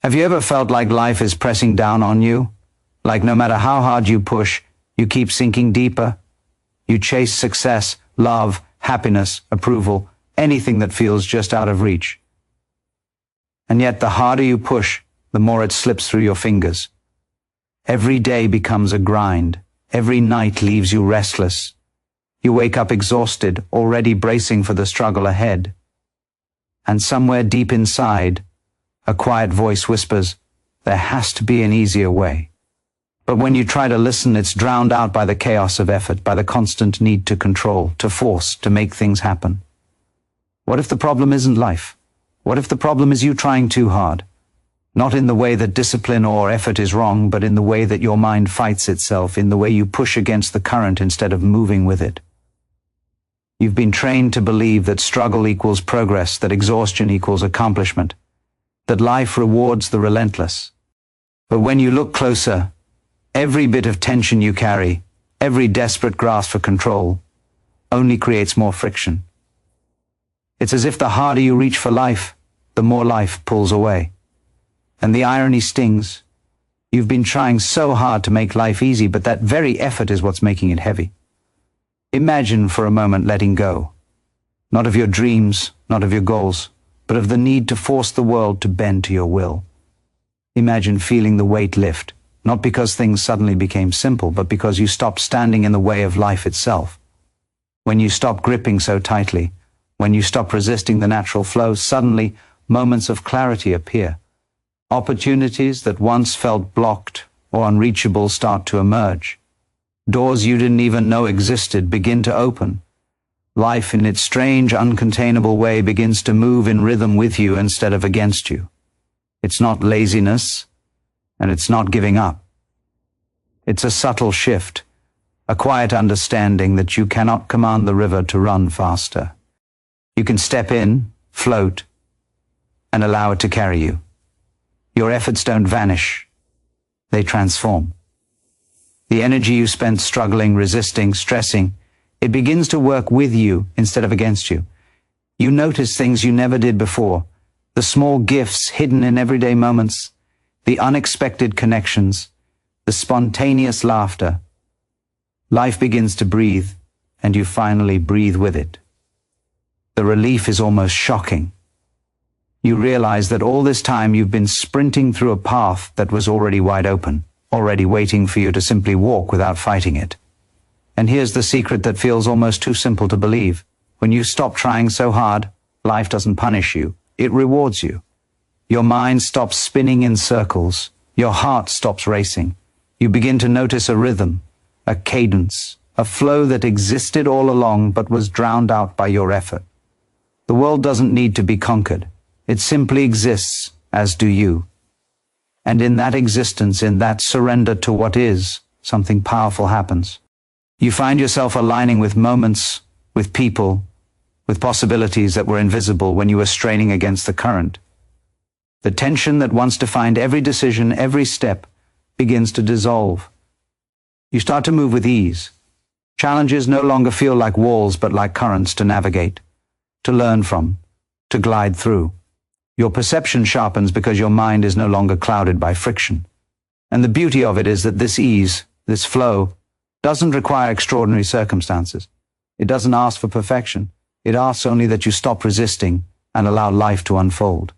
Have you ever felt like life is pressing down on you? Like no matter how hard you push, you keep sinking deeper? You chase success, love, happiness, approval, anything that feels just out of reach. And yet the harder you push, the more it slips through your fingers. Every day becomes a grind. Every night leaves you restless. You wake up exhausted, already bracing for the struggle ahead. And somewhere deep inside, a quiet voice whispers, there has to be an easier way. But when you try to listen, it's drowned out by the chaos of effort, by the constant need to control, to force, to make things happen. What if the problem isn't life? What if the problem is you trying too hard? Not in the way that discipline or effort is wrong, but in the way that your mind fights itself, in the way you push against the current instead of moving with it. You've been trained to believe that struggle equals progress, that exhaustion equals accomplishment, that life rewards the relentless. But when you look closer, every bit of tension you carry, every desperate grasp for control, only creates more friction. It's as if the harder you reach for life, the more life pulls away. And the irony stings. You've been trying so hard to make life easy, but that very effort is what's making it heavy. Imagine for a moment letting go. Not of your dreams, not of your goals, but of the need to force the world to bend to your will. Imagine feeling the weight lift, not because things suddenly became simple, but because you stopped standing in the way of life itself. When you stop gripping so tightly, when you stop resisting the natural flow, suddenly moments of clarity appear. Opportunities that once felt blocked or unreachable start to emerge. Doors you didn't even know existed begin to open. Life in its strange, uncontainable way begins to move in rhythm with you instead of against you. It's not laziness, and it's not giving up. It's a subtle shift, a quiet understanding that you cannot command the river to run faster. You can step in, float, and allow it to carry you. Your efforts don't vanish, they transform. The energy you spent struggling, resisting, stressing, it begins to work with you instead of against you. You notice things you never did before, the small gifts hidden in everyday moments, the unexpected connections, the spontaneous laughter. Life begins to breathe, and you finally breathe with it. The relief is almost shocking. You realize that all this time you've been sprinting through a path that was already wide open, already waiting for you to simply walk without fighting it. And here's the secret that feels almost too simple to believe. When you stop trying so hard, life doesn't punish you, it rewards you. Your mind stops spinning in circles, your heart stops racing. You begin to notice a rhythm, a cadence, a flow that existed all along but was drowned out by your effort. The world doesn't need to be conquered. It simply exists, as do you. And in that existence, in that surrender to what is, something powerful happens. You find yourself aligning with moments, with people, with possibilities that were invisible when you were straining against the current. The tension that once defined every decision, every step, begins to dissolve. You start to move with ease. Challenges no longer feel like walls but like currents to navigate, to learn from, to glide through. Your perception sharpens because your mind is no longer clouded by friction. And the beauty of it is that this ease, this flow, doesn't require extraordinary circumstances. It doesn't ask for perfection. It asks only that you stop resisting and allow life to unfold.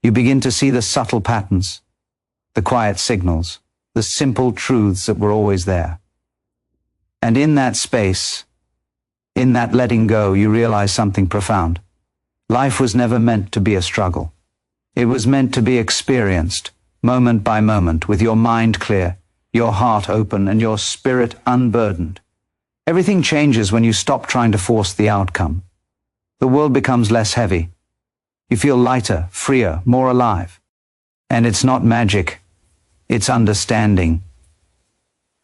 You begin to see the subtle patterns, the quiet signals, the simple truths that were always there. And in that space, in that letting go, you realize something profound. Life was never meant to be a struggle. It was meant to be experienced, moment by moment, with your mind clear, your heart open, and your spirit unburdened. Everything changes when you stop trying to force the outcome. The world becomes less heavy. You feel lighter, freer, more alive. And it's not magic. It's understanding.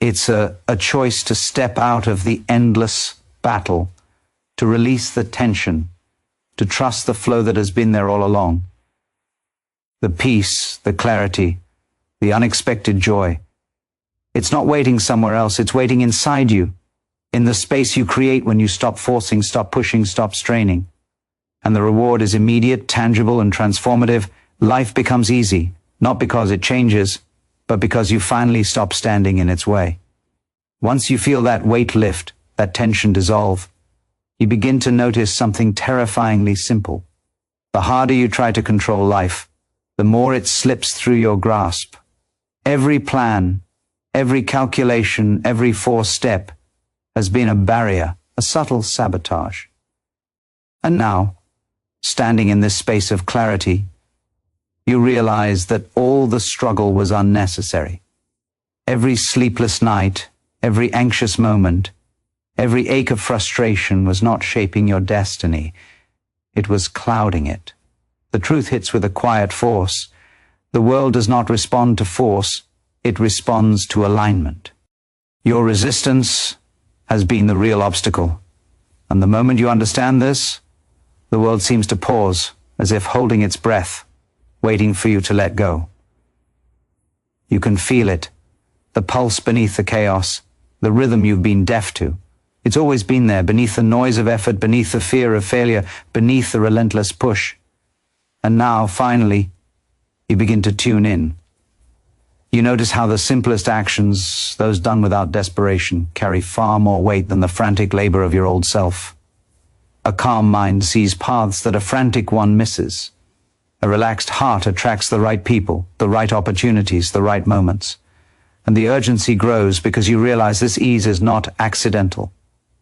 It's a choice to step out of the endless battle, to release the tension, to trust the flow that has been there all along. The peace, the clarity, the unexpected joy. It's not waiting somewhere else, it's waiting inside you, in the space you create when you stop forcing, stop pushing, stop straining. And the reward is immediate, tangible, and transformative. Life becomes easy, not because it changes, but because you finally stop standing in its way. Once you feel that weight lift, that tension dissolve, you begin to notice something terrifyingly simple. The harder you try to control life, the more it slips through your grasp. Every plan, every calculation, every forced step has been a barrier, a subtle sabotage. And now, standing in this space of clarity, you realize that all the struggle was unnecessary. Every sleepless night, every anxious moment, every ache of frustration was not shaping your destiny. It was clouding it. The truth hits with a quiet force. The world does not respond to force, it responds to alignment. Your resistance has been the real obstacle. And the moment you understand this, the world seems to pause, as if holding its breath, waiting for you to let go. You can feel it, the pulse beneath the chaos, the rhythm you've been deaf to. It's always been there, beneath the noise of effort, beneath the fear of failure, beneath the relentless push. And now, finally, you begin to tune in. You notice how the simplest actions, those done without desperation, carry far more weight than the frantic labor of your old self. A calm mind sees paths that a frantic one misses. A relaxed heart attracts the right people, the right opportunities, the right moments. And the urgency grows because you realize this ease is not accidental.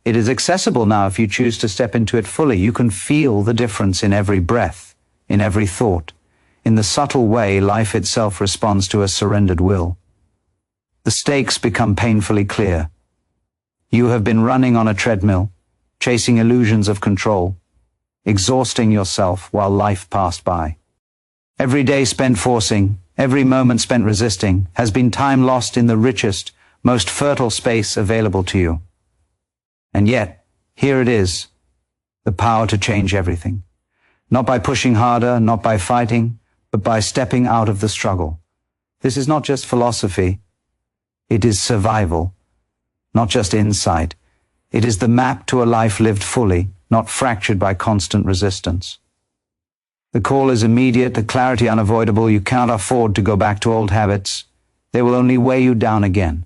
It is accessible now if you choose to step into it fully. You can feel the difference in every breath, in every thought, in the subtle way life itself responds to a surrendered will. The stakes become painfully clear. You have been running on a treadmill, chasing illusions of control, exhausting yourself while life passed by. Every day spent forcing, every moment spent resisting, has been time lost in the richest, most fertile space available to you. And yet, here it is, the power to change everything. Not by pushing harder, not by fighting, but by stepping out of the struggle. This is not just philosophy, it is survival, not just insight. It is the map to a life lived fully, not fractured by constant resistance. The call is immediate, the clarity unavoidable. You cannot afford to go back to old habits. They will only weigh you down again.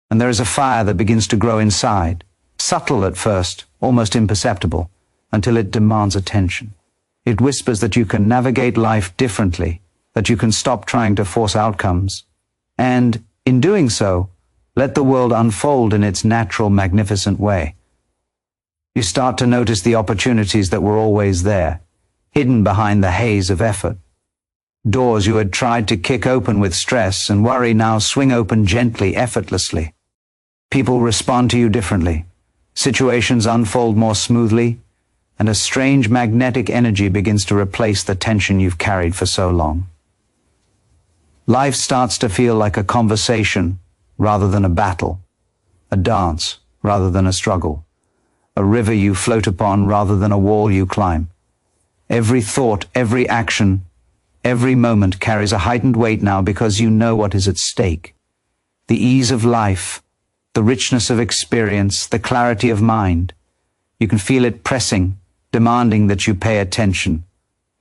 And there is a fire that begins to grow inside, subtle at first, almost imperceptible, until it demands attention. It whispers that you can navigate life differently, that you can stop trying to force outcomes, and, in doing so, let the world unfold in its natural, magnificent way. You start to notice the opportunities that were always there, hidden behind the haze of effort. Doors you had tried to kick open with stress and worry now swing open gently, effortlessly. People respond to you differently. Situations unfold more smoothly, and a strange magnetic energy begins to replace the tension you've carried for so long. Life starts to feel like a conversation rather than a battle, a dance rather than a struggle, a river you float upon rather than a wall you climb. Every thought, every action, every moment carries a heightened weight now because you know what is at stake. The ease of life, the richness of experience, the clarity of mind. You can feel it pressing, demanding that you pay attention.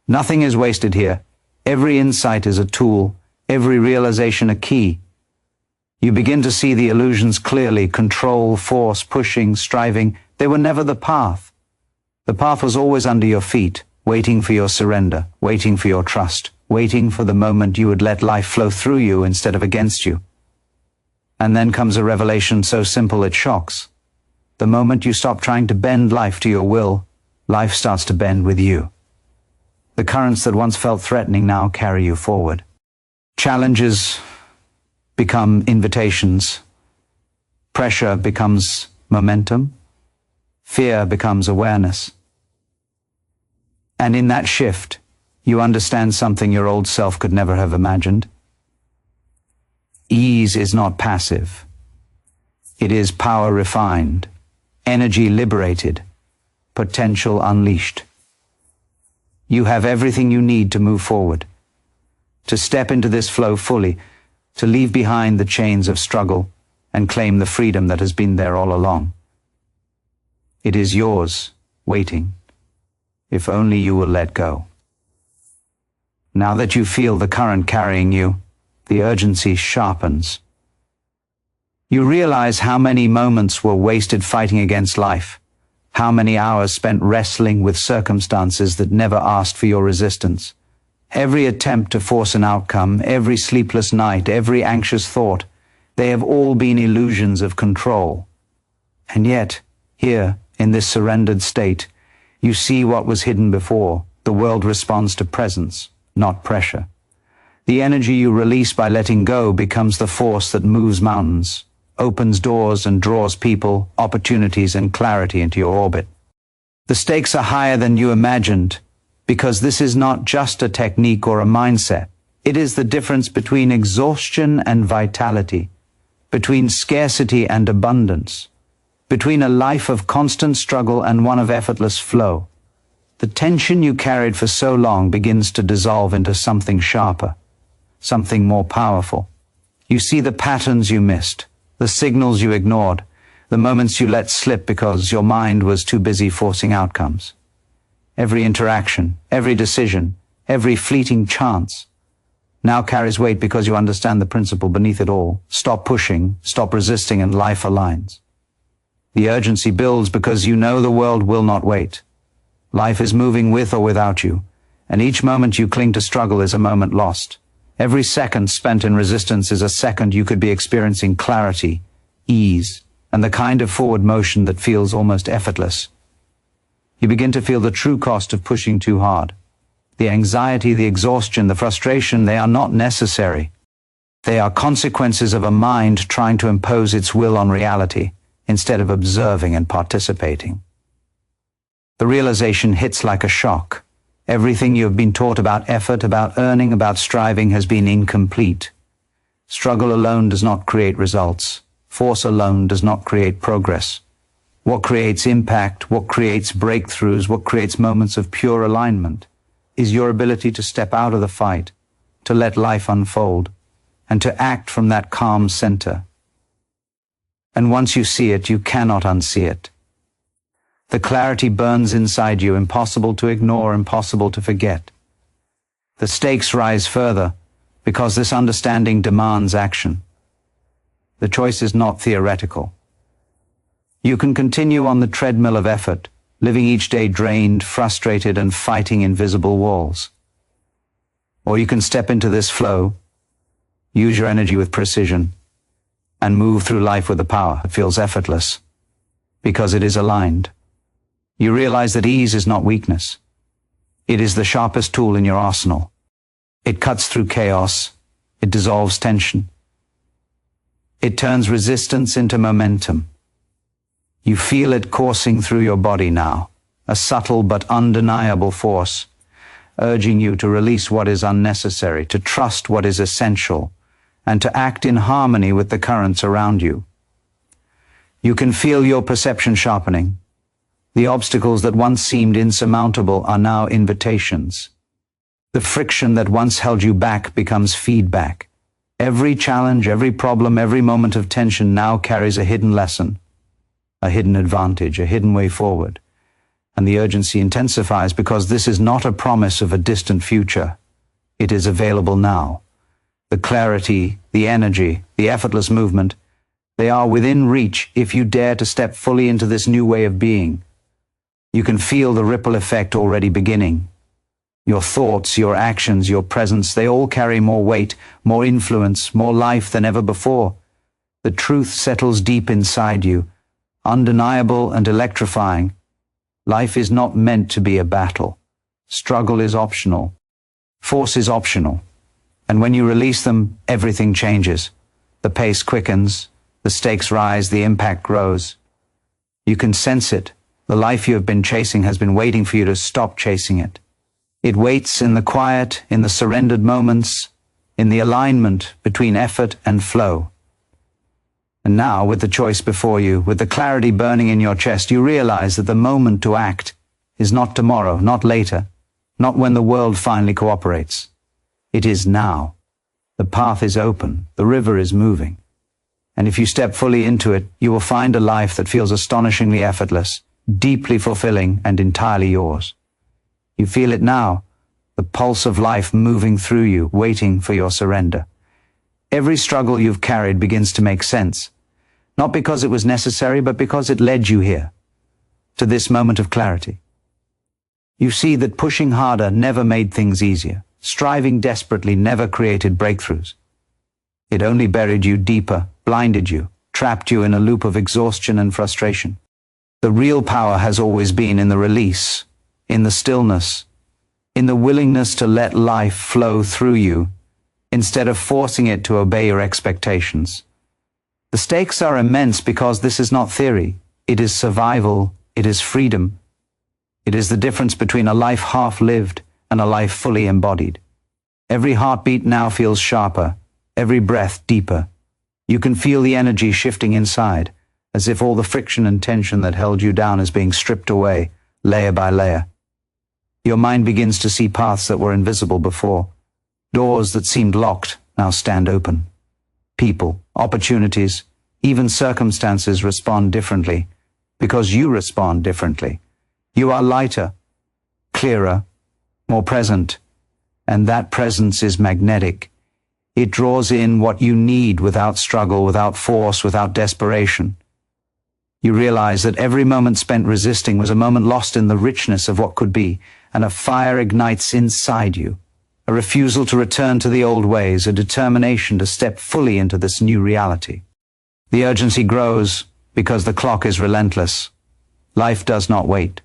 Nothing is wasted here. Every insight is a tool, every realization a key. You begin to see the illusions clearly: control, force, pushing, striving. They were never the path. The path was always under your feet, waiting for your surrender, waiting for your trust, waiting for the moment you would let life flow through you instead of against you. And then comes a revelation so simple it shocks. The moment you stop trying to bend life to your will, life starts to bend with you. The currents that once felt threatening now carry you forward. Challenges become invitations. Pressure becomes momentum. Fear becomes awareness. And in that shift, you understand something your old self could never have imagined. Ease is not passive. It is power refined, energy liberated, potential unleashed. You have everything you need to move forward, to step into this flow fully, to leave behind the chains of struggle and claim the freedom that has been there all along. It is yours, waiting, if only you will let go. Now that you feel the current carrying you, the urgency sharpens. You realize how many moments were wasted fighting against life, how many hours spent wrestling with circumstances that never asked for your resistance. Every attempt to force an outcome, every sleepless night, every anxious thought, they have all been illusions of control. And yet, here, in this surrendered state, you see what was hidden before. The world responds to presence, not pressure. The energy you release by letting go becomes the force that moves mountains, opens doors and draws people, opportunities and clarity into your orbit. The stakes are higher than you imagined, because this is not just a technique or a mindset. It is the difference between exhaustion and vitality, between scarcity and abundance, between a life of constant struggle and one of effortless flow. The tension you carried for so long begins to dissolve into something sharper, something more powerful. You see the patterns you missed, the signals you ignored, the moments you let slip because your mind was too busy forcing outcomes. Every interaction, every decision, every fleeting chance now carries weight because you understand the principle beneath it all. Stop pushing, stop resisting, and life aligns. The urgency builds because you know the world will not wait. Life is moving with or without you, and each moment you cling to struggle is a moment lost. Every second spent in resistance is a second you could be experiencing clarity, ease, and the kind of forward motion that feels almost effortless. You begin to feel the true cost of pushing too hard. The anxiety, the exhaustion, the frustration, they are not necessary. They are consequences of a mind trying to impose its will on reality, instead of observing and participating. The realization hits like a shock. Everything you have been taught about effort, about earning, about striving has been incomplete. Struggle alone does not create results. Force alone does not create progress. What creates impact, what creates breakthroughs, what creates moments of pure alignment is your ability to step out of the fight, to let life unfold, and to act from that calm center. And once you see it, you cannot unsee it. The clarity burns inside you, impossible to ignore, impossible to forget. The stakes rise further because this understanding demands action. The choice is not theoretical. You can continue on the treadmill of effort, living each day drained, frustrated, and fighting invisible walls. Or you can step into this flow, use your energy with precision, and move through life with a power that feels effortless, because it is aligned. You realize that ease is not weakness. It is the sharpest tool in your arsenal. It cuts through chaos. It dissolves tension. It turns resistance into momentum. You feel it coursing through your body now, a subtle but undeniable force, urging you to release what is unnecessary, to trust what is essential, and to act in harmony with the currents around you. You can feel your perception sharpening. The obstacles that once seemed insurmountable are now invitations. The friction that once held you back becomes feedback. Every challenge, every problem, every moment of tension now carries a hidden lesson, a hidden advantage, a hidden way forward. And the urgency intensifies because this is not a promise of a distant future. It is available now. The clarity, the energy, the effortless movement, they are within reach if you dare to step fully into this new way of being. You can feel the ripple effect already beginning. Your thoughts, your actions, your presence, they all carry more weight, more influence, more life than ever before. The truth settles deep inside you, undeniable and electrifying. Life is not meant to be a battle. Struggle is optional. Force is optional. And when you release them, everything changes. The pace quickens, the stakes rise, the impact grows. You can sense it. The life you have been chasing has been waiting for you to stop chasing it. It waits in the quiet, in the surrendered moments, in the alignment between effort and flow. And now, with the choice before you, with the clarity burning in your chest, you realize that the moment to act is not tomorrow, not later, not when the world finally cooperates. It is now. The path is open, the river is moving. And if you step fully into it, you will find a life that feels astonishingly effortless, deeply fulfilling, and entirely yours. You feel it now, the pulse of life moving through you, waiting for your surrender. Every struggle you've carried begins to make sense, not because it was necessary, but because it led you here, to this moment of clarity. You see that pushing harder never made things easier. Striving desperately never created breakthroughs. It only buried you deeper, blinded you, trapped you in a loop of exhaustion and frustration. The real power has always been in the release, in the stillness, in the willingness to let life flow through you, instead of forcing it to obey your expectations. The stakes are immense because this is not theory. It is survival. It is freedom. It is the difference between a life half-lived and a life fully embodied. Every heartbeat now feels sharper, every breath deeper. You can feel the energy shifting inside, as if all the friction and tension that held you down is being stripped away, layer by layer. Your mind begins to see paths that were invisible before. Doors that seemed locked now stand open. People, opportunities, even circumstances respond differently, because you respond differently. You are lighter, clearer, more present, and that presence is magnetic. It draws in what you need without struggle, without force, without desperation. You realize that every moment spent resisting was a moment lost in the richness of what could be, and a fire ignites inside you, a refusal to return to the old ways, a determination to step fully into this new reality. The urgency grows because the clock is relentless. Life does not wait.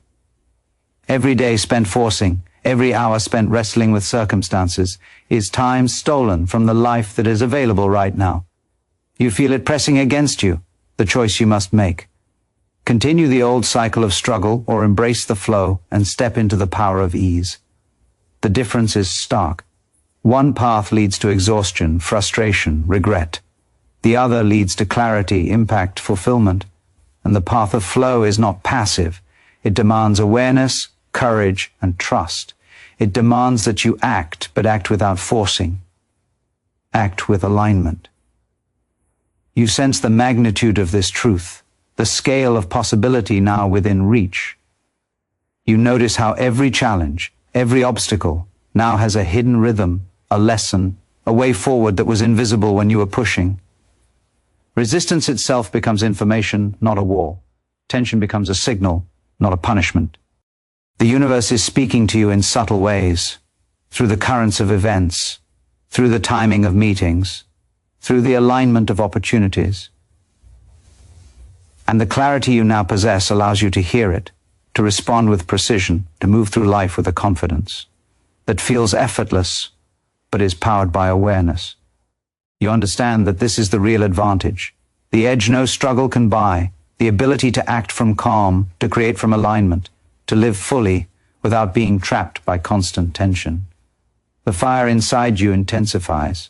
Every day spent forcing, every hour spent wrestling with circumstances, is time stolen from the life that is available right now. You feel it pressing against you, the choice you must make. Continue the old cycle of struggle or embrace the flow and step into the power of ease. The difference is stark. One path leads to exhaustion, frustration, regret. The other leads to clarity, impact, fulfillment. And the path of flow is not passive. It demands awareness, courage, and trust. It demands that you act, but act without forcing. Act with alignment. You sense the magnitude of this truth, the scale of possibility now within reach. You notice how every challenge, every obstacle, now has a hidden rhythm, a lesson, a way forward that was invisible when you were pushing. Resistance itself becomes information, not a wall. Tension becomes a signal, not a punishment. The universe is speaking to you in subtle ways, through the currents of events, through the timing of meetings, through the alignment of opportunities. And the clarity you now possess allows you to hear it, to respond with precision, to move through life with a confidence that feels effortless, but is powered by awareness. You understand that this is the real advantage, the edge no struggle can buy, the ability to act from calm, to create from alignment, to live fully without being trapped by constant tension. The fire inside you intensifies.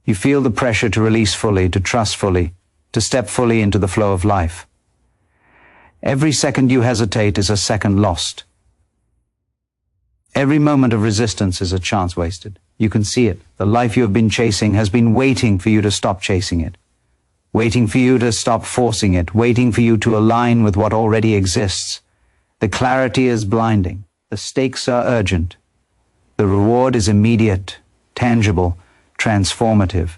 You feel the pressure to release fully, to trust fully, to step fully into the flow of life. Every second you hesitate is a second lost. Every moment of resistance is a chance wasted. You can see it. The life you have been chasing has been waiting for you to stop chasing it, waiting for you to stop forcing it, waiting for you to align with what already exists. The clarity is blinding. The stakes are urgent. The reward is immediate, tangible, transformative.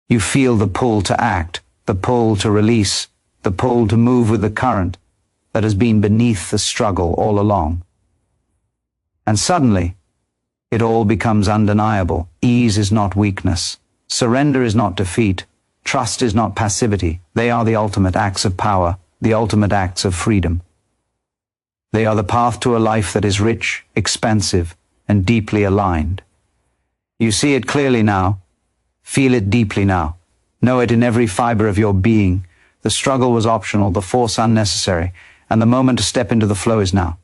You feel the pull to act, the pull to release, the pull to move with the current that has been beneath the struggle all along. And suddenly, it all becomes undeniable. Ease is not weakness. Surrender is not defeat. Trust is not passivity. They are the ultimate acts of power, the ultimate acts of freedom. They are the path to a life that is rich, expansive, and deeply aligned. You see it clearly now. Feel it deeply now. Know it in every fiber of your being. The struggle was optional, the force unnecessary, and the moment to step into the flow is now.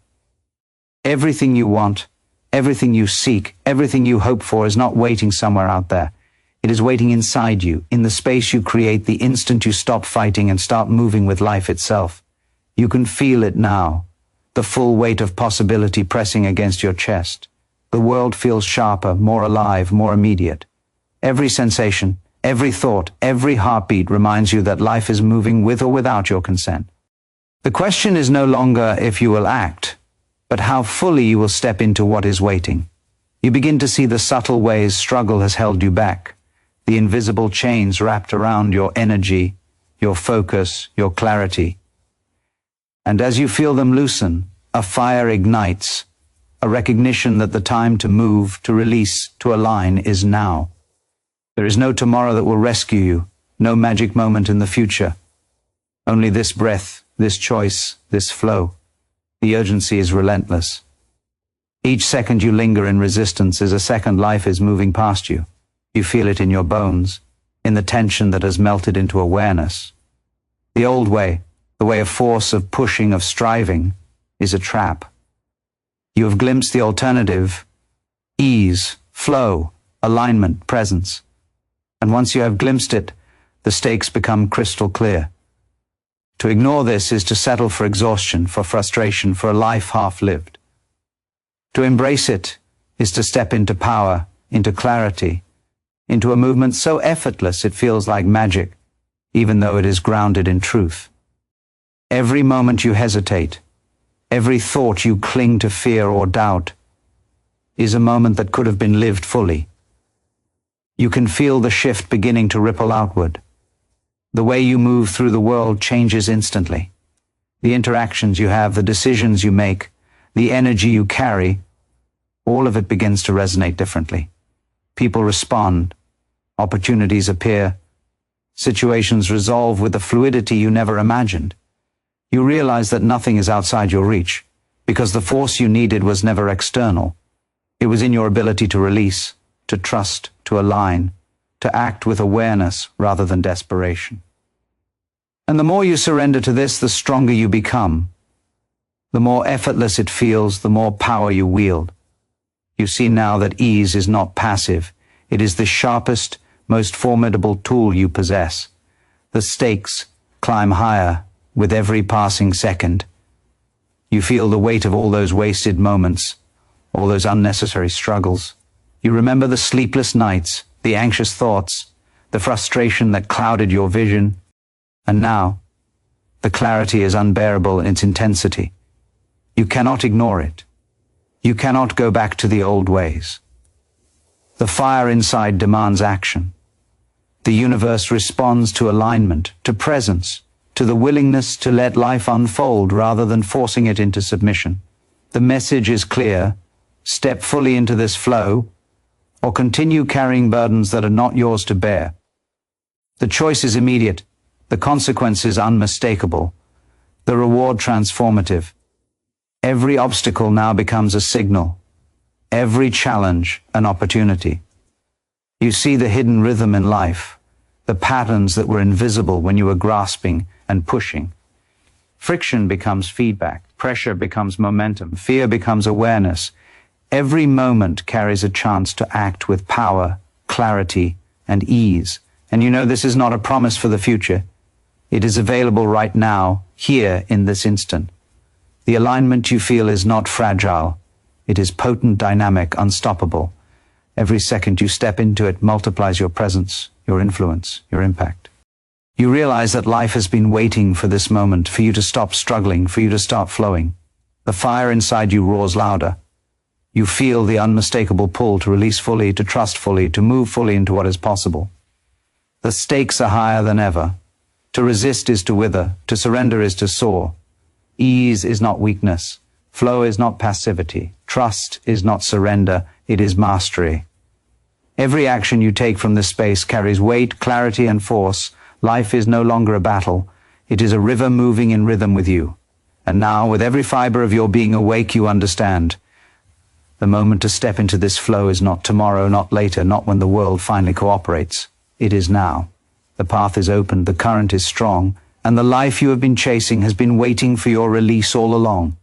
Everything you want, everything you seek, everything you hope for is not waiting somewhere out there. It is waiting inside you, in the space you create the instant you stop fighting and start moving with life itself. You can feel it now, the full weight of possibility pressing against your chest. The world feels sharper, more alive, more immediate. Every sensation, every thought, every heartbeat reminds you that life is moving with or without your consent. The question is no longer if you will act, but how fully you will step into what is waiting. You begin to see the subtle ways struggle has held you back, the invisible chains wrapped around your energy, your focus, your clarity. And as you feel them loosen, a fire ignites, a recognition that the time to move, to release, to align is now. There is no tomorrow that will rescue you, no magic moment in the future. Only this breath, this choice, this flow. The urgency is relentless. Each second you linger in resistance is a second life is moving past you. You feel it in your bones, in the tension that has melted into awareness. The old way, the way of force, of pushing, of striving, is a trap. You have glimpsed the alternative, ease, flow, alignment, presence. And once you have glimpsed it, the stakes become crystal clear. To ignore this is to settle for exhaustion, for frustration, for a life half-lived. To embrace it is to step into power, into clarity, into a movement so effortless it feels like magic, even though it is grounded in truth. Every moment you hesitate, every thought you cling to fear or doubt, is a moment that could have been lived fully. You can feel the shift beginning to ripple outward. The way you move through the world changes instantly. The interactions you have, the decisions you make, the energy you carry, all of it begins to resonate differently. People respond, opportunities appear, situations resolve with a fluidity you never imagined. You realize that nothing is outside your reach, because the force you needed was never external. It was in your ability to release, to trust, to align, to act with awareness rather than desperation. And the more you surrender to this, the stronger you become. The more effortless it feels, the more power you wield. You see now that ease is not passive. It is the sharpest, most formidable tool you possess. The stakes climb higher with every passing second. You feel the weight of all those wasted moments, all those unnecessary struggles. You remember the sleepless nights, the anxious thoughts, the frustration that clouded your vision. And now, the clarity is unbearable in its intensity. You cannot ignore it. You cannot go back to the old ways. The fire inside demands action. The universe responds to alignment, to presence, to the willingness to let life unfold rather than forcing it into submission. The message is clear: step fully into this flow, or continue carrying burdens that are not yours to bear. The choice is immediate, the consequences unmistakable, the reward transformative. Every obstacle now becomes a signal, every challenge an opportunity. You see the hidden rhythm in life, the patterns that were invisible when you were grasping and pushing. Friction becomes feedback, pressure becomes momentum, fear becomes awareness. Every moment carries a chance to act with power, clarity, and ease. And you know this is not a promise for the future. It is available right now, here in this instant. The alignment you feel is not fragile. It is potent, dynamic, unstoppable. Every second you step into it multiplies your presence, your influence, your impact. You realize that life has been waiting for this moment, for you to stop struggling, for you to start flowing. The fire inside you roars louder. You feel the unmistakable pull to release fully, to trust fully, to move fully into what is possible. The stakes are higher than ever. To resist is to wither, to surrender is to soar. Ease is not weakness. Flow is not passivity. Trust is not surrender. It is mastery. Every action you take from this space carries weight, clarity, and force. Life is no longer a battle. It is a river moving in rhythm with you. And now, with every fiber of your being awake, you understand. The moment to step into this flow is not tomorrow, not later, not when the world finally cooperates. It is now. The path is open, the current is strong, and the life you have been chasing has been waiting for your release all along.